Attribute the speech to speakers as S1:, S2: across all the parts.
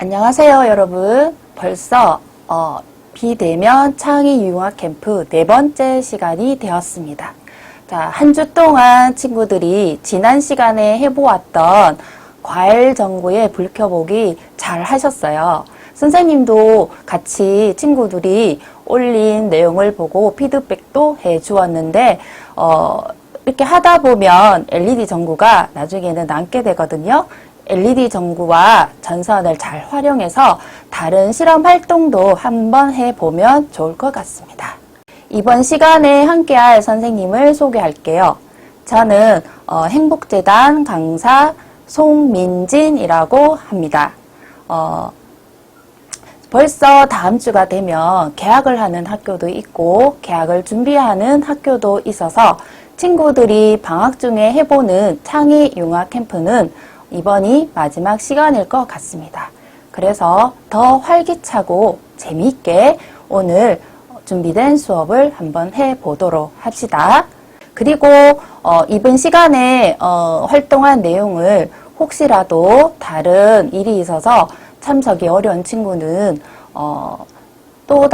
S1: 안녕하세요, 여러분. 벌써 비대면 창의융합 캠프 4번째 시간이 되었습니다. 자, 한 주 동안 친구들이 지난 시간에 해보았던 과일 전구의 불 켜보기 잘 하셨어요. 선생님도 같이 친구들이 올린 내용을 보고 피드백도 해 주었는데 이렇게 하다 보면 LED 전구가 나중에는 남게 되거든요. LED 전구와 전선을 잘 활용해서 다른 실험 활동도 한번 해보면 좋을 것 같습니다. 이번 시간에 함께할 선생님을 소개할게요. 저는 행복재단 강사 송민진이라고 합니다. 벌써 다음 주가 되면 개학을 하는 학교도 있고 개학을 준비하는 학교도 있어서 친구들이 방학 중에 해보는 창의융합 캠프는 이번이 마지막 시간일 것 같습니다. 그래서 더 활기차고 재미있게 오늘 준비된 수업을 한번 해보도록 합시다. 그리고 이번 시간에 활동한 내용을 혹시라도 다른 일이 있어서 참석이 어려운 친구는 또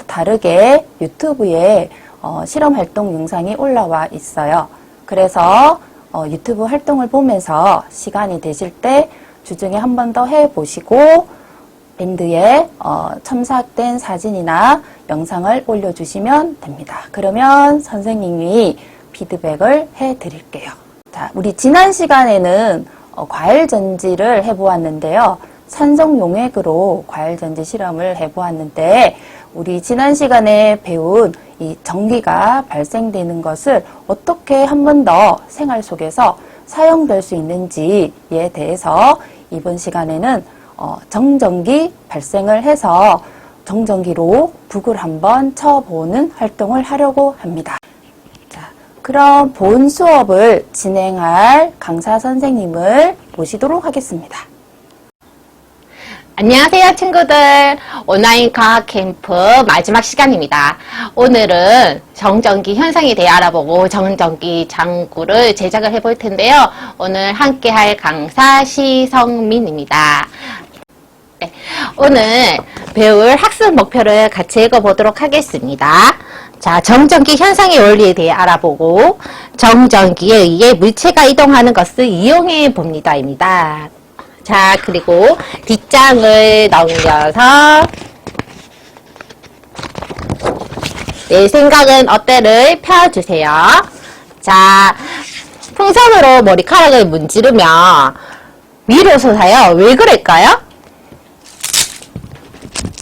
S1: 다르게 유튜브에 실험활동 영상이 올라와 있어요. 그래서 유튜브 활동을 보면서 시간이 되실 때 주중에 한 번 더 해보시고 밴드에 첨삭된 사진이나 영상을 올려주시면 됩니다. 그러면 선생님이 피드백을 해드릴게요. 자, 우리 지난 시간에는 과일 전지를 해보았는데요. 산성 용액으로 과일 전지 실험을 해보았는데 우리 지난 시간에 배운 이 전기가 발생되는 것을 어떻게 한 번 더 생활 속에서 사용될 수 있는지에 대해서 이번 시간에는 정전기 발생을 해서 정전기로 북을 한번 쳐보는 활동을 하려고 합니다. 자, 그럼 본 수업을 진행할 강사 선생님을 모시도록 하겠습니다.
S2: 안녕하세요, 친구들. 온라인 과학 캠프 마지막 시간입니다. 오늘은 정전기 현상에 대해 알아보고 정전기 장구를 제작을 해볼 텐데요. 오늘 함께 할 강사 시성민입니다. 네, 오늘 배울 학습 목표를 같이 읽어보도록 하겠습니다. 자, 정전기 현상의 원리에 대해 알아보고 정전기에 의해 물체가 이동하는 것을 이용해 봅니다입니다. 자, 그리고 뒷장을 넘겨서 내 생각은 어때를 펴주세요. 자, 풍선으로 머리카락을 문지르면 위로 솟아요. 왜 그럴까요?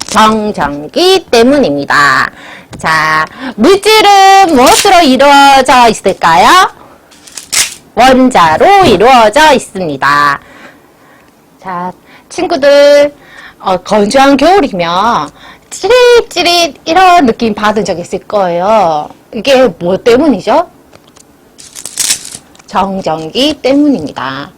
S2: 정전기 때문입니다. 자, 물질은 무엇으로 이루어져 있을까요? 원자로 이루어져 있습니다. 자, 친구들 건조한 겨울이면 찌릿찌릿 이런 느낌 받은 적 있을 거예요. 이게 뭐 때문이죠? 정전기 때문입니다.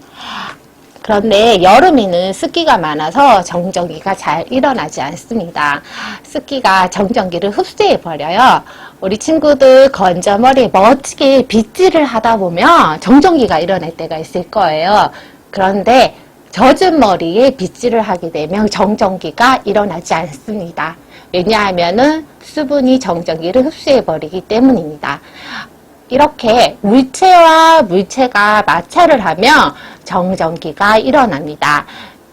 S2: 그런데 여름에는 습기가 많아서 정전기가 잘 일어나지 않습니다. 습기가 정전기를 흡수해 버려요. 우리 친구들 건조머리에 멋지게 빗질을 하다 보면 정전기가 일어날 때가 있을 거예요. 그런데 젖은 머리에 빗질을 하게 되면 정전기가 일어나지 않습니다. 왜냐하면은 수분이 정전기를 흡수해 버리기 때문입니다. 이렇게 물체와 물체가 마찰을 하면 정전기가 일어납니다.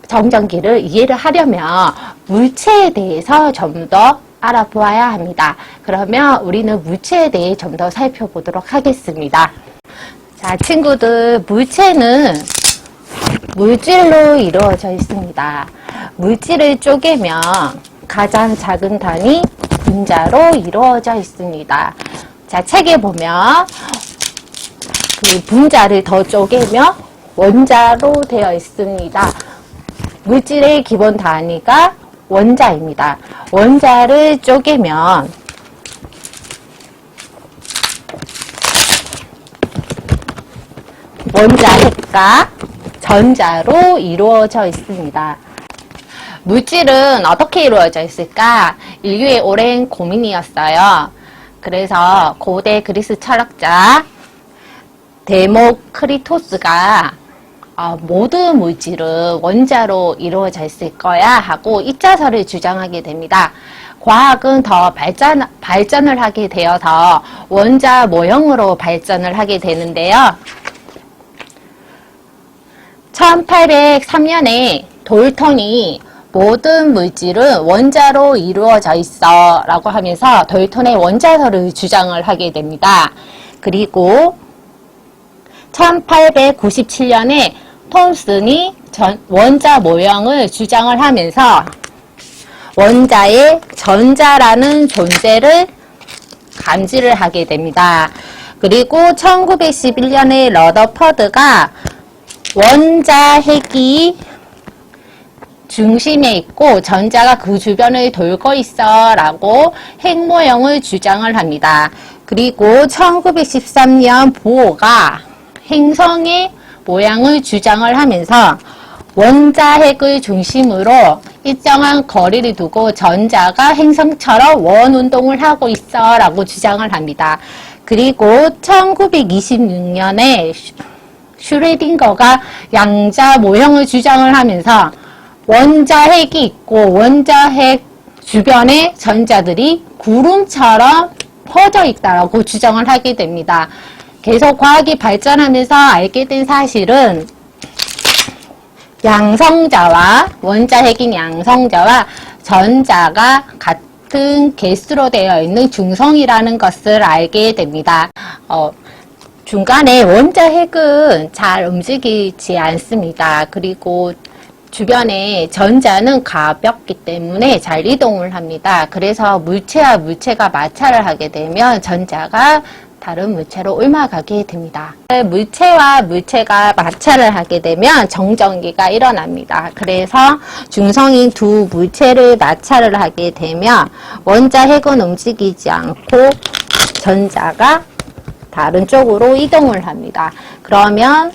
S2: 정전기를 이해를 하려면 물체에 대해서 좀 더 알아보아야 합니다. 그러면 우리는 물체에 대해 좀 더 살펴보도록 하겠습니다. 자, 친구들, 물체는 물질로 이루어져 있습니다. 물질을 쪼개면 가장 작은 단위 분자로 이루어져 있습니다. 자, 책에 보면 그 분자를 더 쪼개면 원자로 되어 있습니다. 물질의 기본 단위가 원자입니다. 원자를 쪼개면 원자 핵과 전자로 이루어져 있습니다. 물질은 어떻게 이루어져 있을까? 인류의 오랜 고민이었어요. 그래서 고대 그리스 철학자 데모크리토스가 모든 물질은 원자로 이루어져 있을 거야 하고 입자설을 주장하게 됩니다. 과학은 더 발전을 하게 되어서 원자 모형으로 발전을 하게 되는데요. 1803년에 돌턴이 모든 물질은 원자로 이루어져 있어 라고 하면서 돌턴의 원자설을 주장을 하게 됩니다. 그리고 1897년에 톰슨이 원자 모형을 주장을 하면서 원자의 전자라는 존재를 감지를 하게 됩니다. 그리고 1911년에 러더퍼드가 원자핵이 중심에 있고 전자가 그 주변을 돌고 있어 라고 핵 모형을 주장을 합니다. 그리고 1913년 보어가 행성의 모양을 주장을 하면서 원자핵을 중심으로 일정한 거리를 두고 전자가 행성처럼 원 운동을 하고 있어 라고 주장을 합니다. 그리고 1926년에 슈레딩거가 양자 모형을 주장을 하면서 원자핵이 있고 원자핵 주변에 전자들이 구름처럼 퍼져 있다라고 주장을 하게 됩니다. 계속 과학이 발전하면서 알게 된 사실은 양성자와 원자핵인 양성자와 전자가 같은 개수로 되어 있는 중성이라는 것을 알게 됩니다. 중간에 원자핵은 잘 움직이지 않습니다. 그리고 주변에 전자는 가볍기 때문에 잘 이동을 합니다. 그래서 물체와 물체가 마찰을 하게 되면 전자가 다른 물체로 옮아가게 됩니다. 물체와 물체가 마찰을 하게 되면 정전기가 일어납니다. 그래서 중성인 두 물체를 마찰을 하게 되면 원자핵은 움직이지 않고 전자가 다른 쪽으로 이동을 합니다. 그러면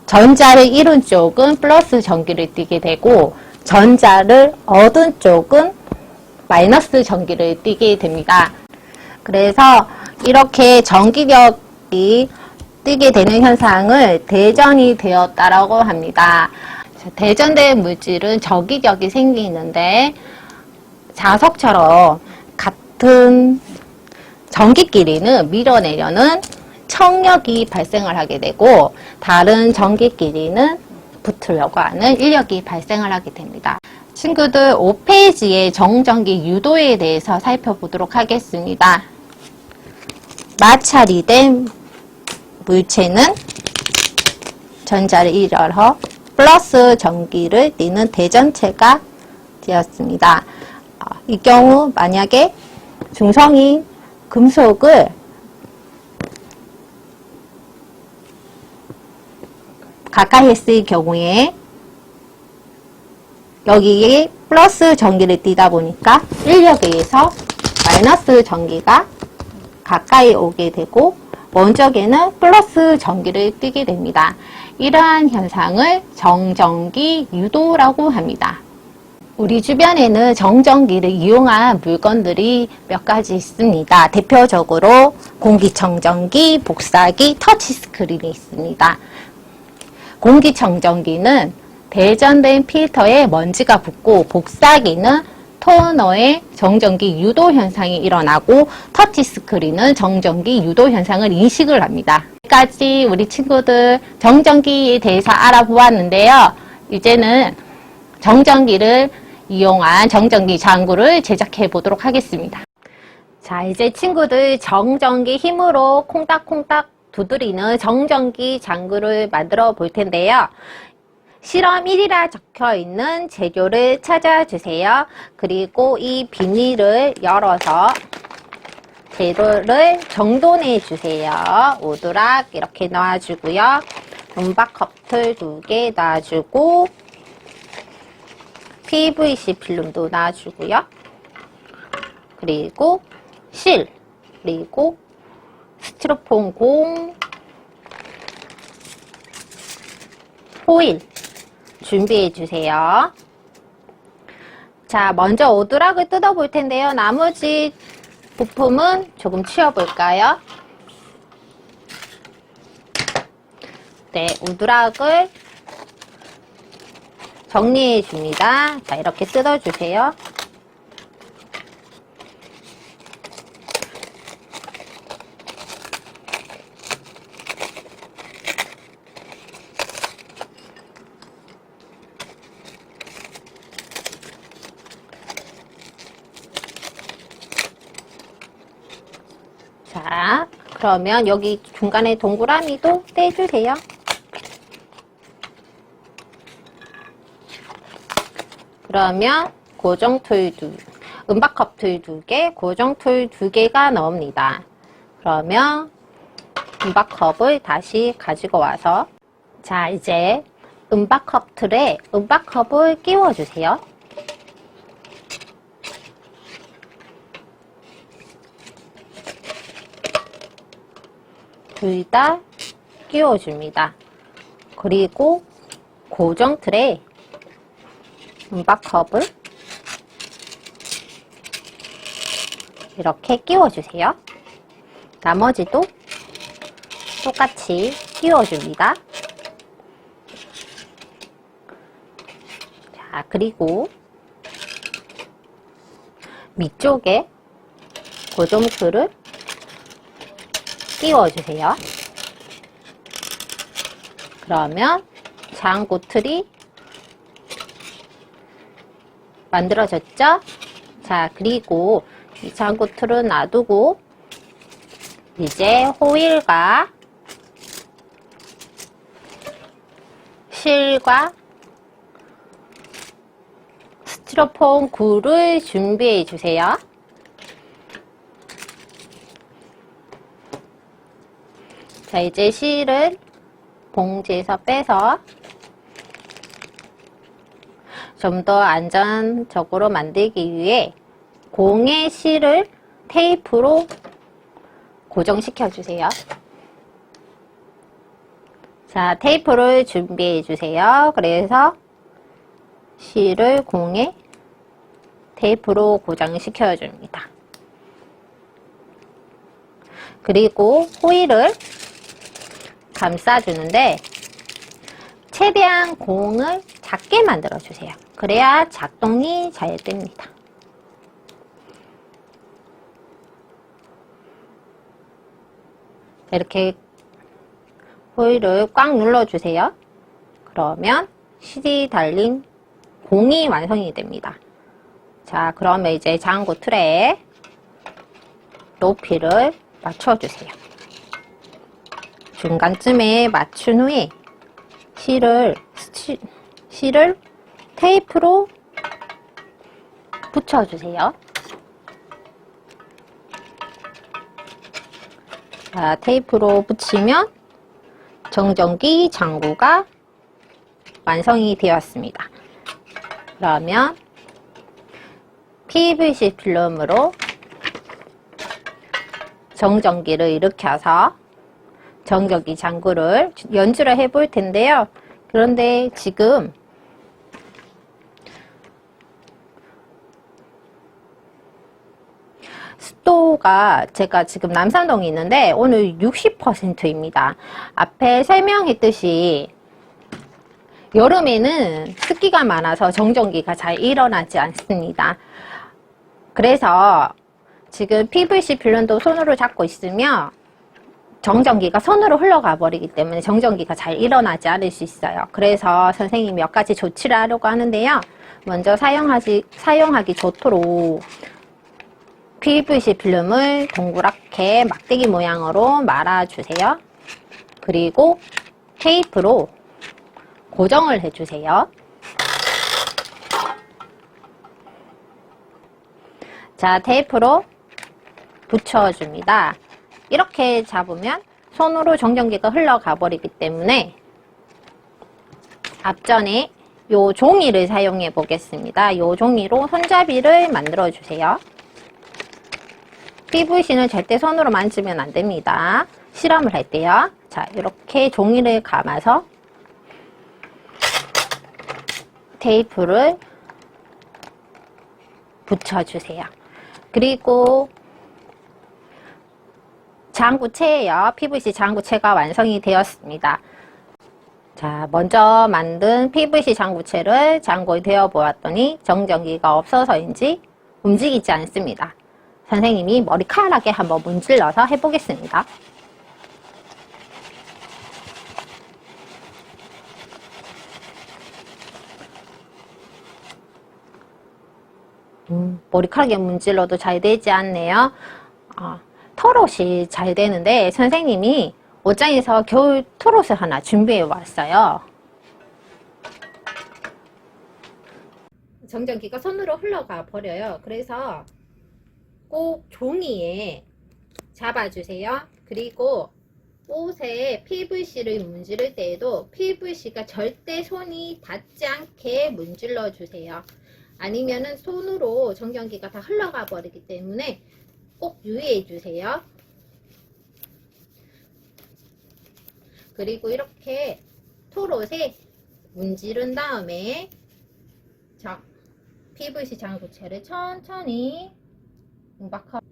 S2: 전자를 잃은 쪽은 플러스 전기를 띠게 되고 전자를 얻은 쪽은 마이너스 전기를 띠게 됩니다. 그래서 이렇게 전기력이 띠게 되는 현상을 대전이 되었다라고 합니다. 대전된 물질은 전기력이 생기는데 자석처럼 같은 전기끼리는 밀어내려는 청력이 발생을 하게 되고 다른 전기끼리는 붙으려고 하는 인력이 발생을 하게 됩니다. 친구들 5페이지의 정전기 유도에 대해서 살펴보도록 하겠습니다. 마찰이 된 물체는 전자를 잃어 플러스 전기를 띠는 대전체가 되었습니다. 이 경우 만약에 중성인 금속을 가까이 했을 경우에 여기에 플러스 전기를 띠다 보니까 인력에 의해서 마이너스 전기가 가까이 오게 되고 원적에는 플러스 전기를 띠게 됩니다. 이러한 현상을 정전기 유도라고 합니다. 우리 주변에는 정전기를 이용한 물건들이 몇 가지 있습니다. 대표적으로 공기청정기, 복사기, 터치스크린이 있습니다. 공기청정기는 대전된 필터에 먼지가 붙고 복사기는 토너의 정전기 유도 현상이 일어나고 터치스크린은 정전기 유도 현상을 인식을 합니다. 여기까지 우리 친구들 정전기에 대해서 알아보았는데요. 이제는 정전기를 이용한 정전기 장구를 제작해 보도록 하겠습니다. 자, 이제 친구들 정전기 힘으로 콩닥콩닥 두드리는 정전기 장구를 만들어 볼 텐데요. 실험 1이라 적혀 있는 재료를 찾아주세요. 그리고 이 비닐을 열어서 재료를 정돈해 주세요. 오두락 이렇게 놔주고요. lumbar 커플 2개 놔주고 PVC 필름도 놔주고요. 그리고 실, 그리고 스티로폼 공, 호일 준비해 주세요. 자, 먼저 오두락을 뜯어 볼 텐데요. 나머지 부품은 조금 치워 볼까요? 네, 우드락을 정리해 줍니다. 자, 이렇게 뜯어 주세요. 자, 그러면 여기 중간에 동그라미도 떼주세요. 그러면 고정 툴 은박컵 툴 2개, 고정 툴 2개가 나옵니다. 그러면 은박컵을 다시 가지고 와서 자, 이제 은박컵 툴에 은박컵을 끼워주세요. 둘 다 끼워줍니다. 그리고 고정 틀에 은박컵을 이렇게 끼워주세요. 나머지도 똑같이 끼워줍니다. 자, 그리고 밑쪽에 고정 틀을 끼워주세요. 그러면 장구 틀이 만들어졌죠? 자, 그리고 이 장구 틀은 놔두고 이제 호일과 실과 스티로폼 굴을 준비해 주세요. 자, 이제 실을 봉지에서 빼서 좀 더 안전적으로 만들기 위해 공의 실을 테이프로 고정시켜 주세요. 자, 테이프를 준비해 주세요. 그래서 실을 공에 테이프로 고정시켜 줍니다. 그리고 호일을 감싸주는데 최대한 공을 작게 만들어 주세요. 그래야 작동이 잘 됩니다. 이렇게 호일을 꽉 눌러주세요. 그러면 실이 달린 공이 완성이 됩니다. 자, 그러면 이제 장구 틀에 높이를 맞춰주세요. 중간쯤에 맞춘 후에 실을 테이프로 붙여주세요. 자, 테이프로 붙이면 정전기 장구가 완성이 되었습니다. 그러면 PVC 필름으로 정전기를 일으켜서 정전기 장구를 연주를 해 볼 텐데요. 그런데 지금 습도가 제가 지금 남산동에 있는데 오늘 60%입니다. 앞에 설명했듯이 여름에는 습기가 많아서 정전기가 잘 일어나지 않습니다. 그래서 지금 PVC 필름도 손으로 잡고 있으면 정전기가 손으로 흘러가 버리기 때문에 정전기가 잘 일어나지 않을 수 있어요. 그래서 선생님이 몇 가지 조치를 하려고 하는데요. 먼저 사용하기 좋도록 PVC 필름을 동그랗게 막대기 모양으로 말아주세요. 그리고 테이프로 고정을 해주세요. 자, 테이프로 붙여줍니다. 이렇게 잡으면 손으로 정전기가 흘러가 버리기 때문에 앞전에 요 종이를 사용해 보겠습니다. 요 종이로 손잡이를 만들어 주세요. PVC는 절대 손으로 만지면 안 됩니다. 실험을 할 때요. 자, 이렇게 종이를 감아서 테이프를 붙여주세요. 그리고 장구체예요. PVC 장구체가 완성이 되었습니다. 자, 먼저 만든 PVC 장구체를 장고에 대어 보았더니 정전기가 없어서인지 움직이지 않습니다. 선생님이 머리카락에 한번 문질러서 해보겠습니다. 머리카락에 문질러도 잘 되지 않네요. 털옷이 잘 되는데 선생님이 옷장에서 겨울 털옷을 하나 준비해 왔어요. 정전기가 손으로 흘러가 버려요. 그래서 꼭 종이에 잡아주세요. 그리고 옷에 PVC를 문지를 때에도 PVC가 절대 손이 닿지 않게 문질러 주세요. 아니면은 손으로 정전기가 다 흘러가 버리기 때문에 꼭 유의해 주세요. 그리고 이렇게 털옷에 문지른 다음에 자, PVC 장구체를 천천히 음박하고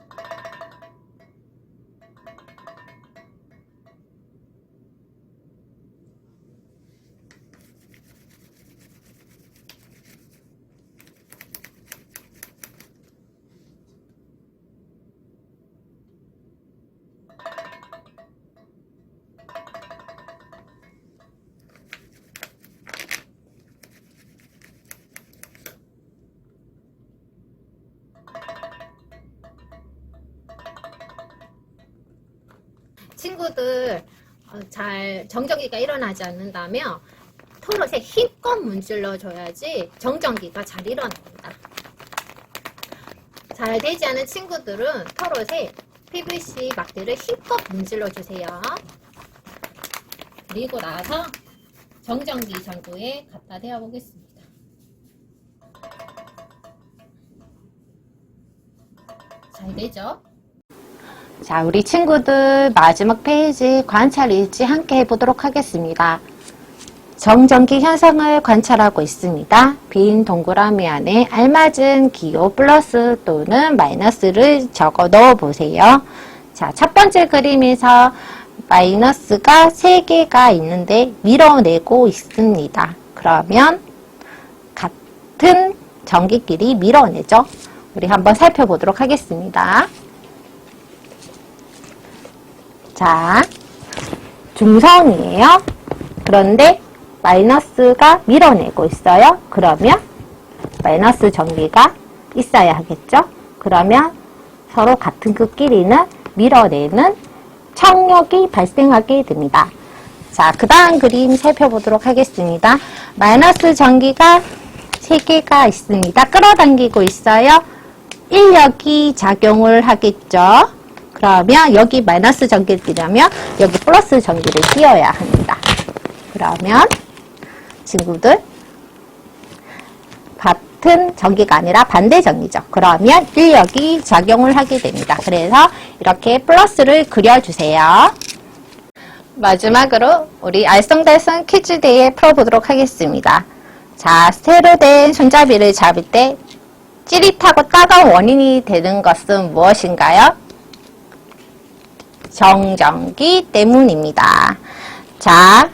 S2: 친구들 잘 정전기가 일어나지 않는다면 털옷에 힘껏 문질러 줘야지 정전기가 잘 일어납니다. 잘 되지 않은 친구들은 털옷에 PVC 막대를 힘껏 문질러 주세요. 그리고 나서 정전기 장구에 갖다 대어 보겠습니다. 잘 되죠? 자, 우리 친구들 마지막 페이지 관찰 일지 함께 해보도록 하겠습니다. 정전기 현상을 관찰하고 있습니다. 빈 동그라미 안에 알맞은 기호 플러스 또는 마이너스를 적어 넣어 보세요. 자, 첫 번째 그림에서 마이너스가 3개가 있는데 밀어내고 있습니다. 그러면 같은 전기끼리 밀어내죠. 우리 한번 살펴보도록 하겠습니다. 자, 중성이에요. 그런데 마이너스가 밀어내고 있어요. 그러면 마이너스 전기가 있어야 하겠죠. 그러면 서로 같은 끝끼리는 밀어내는 청력이 발생하게 됩니다. 자, 그 다음 그림 살펴보도록 하겠습니다. 마이너스 전기가 3개가 있습니다. 끌어당기고 있어요. 인력이 작용을 하겠죠. 그러면 여기 마이너스 전기를 띄려면 여기 플러스 전기를 띄어야 합니다. 그러면 친구들 같은 전기가 아니라 반대 전기죠. 그러면 인력이 작용을 하게 됩니다. 그래서 이렇게 플러스를 그려주세요. 마지막으로 우리 알쏭달쏭 퀴즈 대회 풀어보도록 하겠습니다. 자, 새로 된 손잡이를 잡을 때 찌릿하고 따가운 원인이 되는 것은 무엇인가요? 정전기 때문입니다. 자,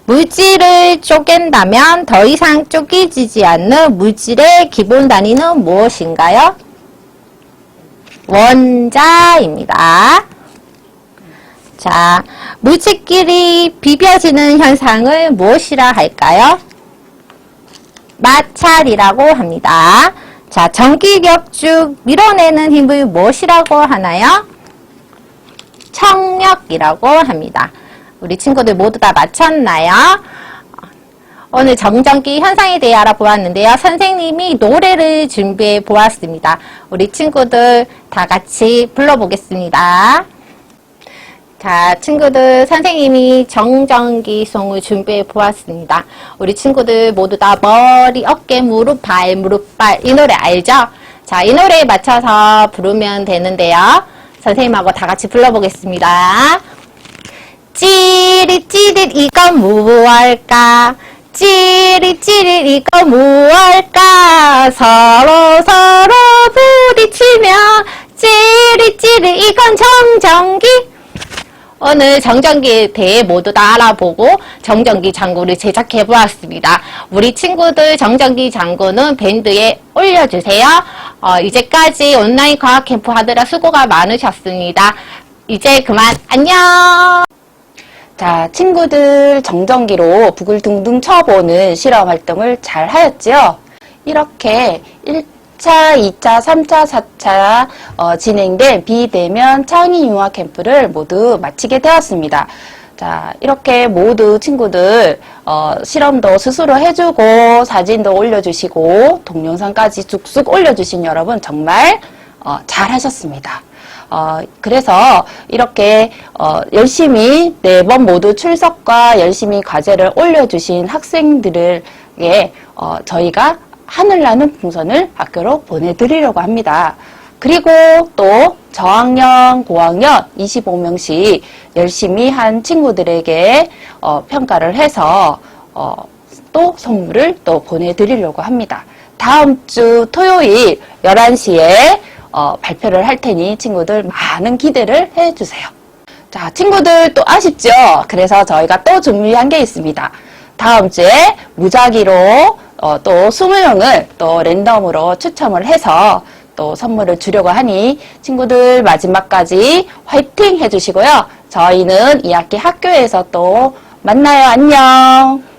S2: 물질을 쪼갠다면 더 이상 쪼개지지 않는 물질의 기본 단위는 무엇인가요? 원자입니다. 자, 물질끼리 비벼지는 현상을 무엇이라 할까요? 마찰이라고 합니다. 자, 전기격주 밀어내는 힘을 무엇이라고 하나요? 청력이라고 합니다. 우리 친구들 모두 다 맞췄나요? 오늘 정전기 현상에 대해 알아보았는데요. 선생님이 노래를 준비해 보았습니다. 우리 친구들 다 같이 불러보겠습니다. 자, 친구들 선생님이 정전기송을 준비해 보았습니다. 우리 친구들 모두 다 머리, 어깨, 무릎, 발, 무릎, 발 이 노래 알죠? 자, 이 노래에 맞춰서 부르면 되는데요. 선생님하고 다 같이 불러보겠습니다. 찌릿찌릿 이건 무엇일까? 찌릿찌릿 이건 무엇일까? 서로 부딪히며 찌릿찌릿 이건 정전기. 오늘 정전기에 대해 모두 다 알아보고 정전기 장구를 제작해 보았습니다. 우리 친구들 정전기 장구는 밴드에 올려주세요. 이제까지 온라인 과학 캠프 하느라 수고가 많으셨습니다. 이제 그만 안녕.
S1: 자, 친구들 정전기로 북을 둥둥 쳐보는 실험 활동을 잘 하였지요? 이렇게 1차, 2차, 3차, 4차 진행된 비대면 창의융합 캠프를 모두 마치게 되었습니다. 자, 이렇게 모두 친구들 실험도 스스로 해주고 사진도 올려주시고 동영상까지 쑥쑥 올려주신 여러분 정말 잘하셨습니다. 그래서 이렇게 열심히 4번 모두 출석과 열심히 과제를 올려주신 학생들에게 저희가 하늘나는 풍선을 학교로 보내드리려고 합니다. 그리고 또 저학년, 고학년 25명씩 열심히 한 친구들에게 평가를 해서 또 선물을 또 보내드리려고 합니다. 다음 주 토요일 11시에 발표를 할 테니 친구들 많은 기대를 해주세요. 자, 친구들 또 아쉽죠? 그래서 저희가 또 준비한 게 있습니다. 다음 주에 무작위로 또 20명을 또 랜덤으로 추첨을 해서 또 선물을 주려고 하니 친구들 마지막까지 화이팅 해주시고요. 저희는 2학기 학교에서 또 만나요. 안녕.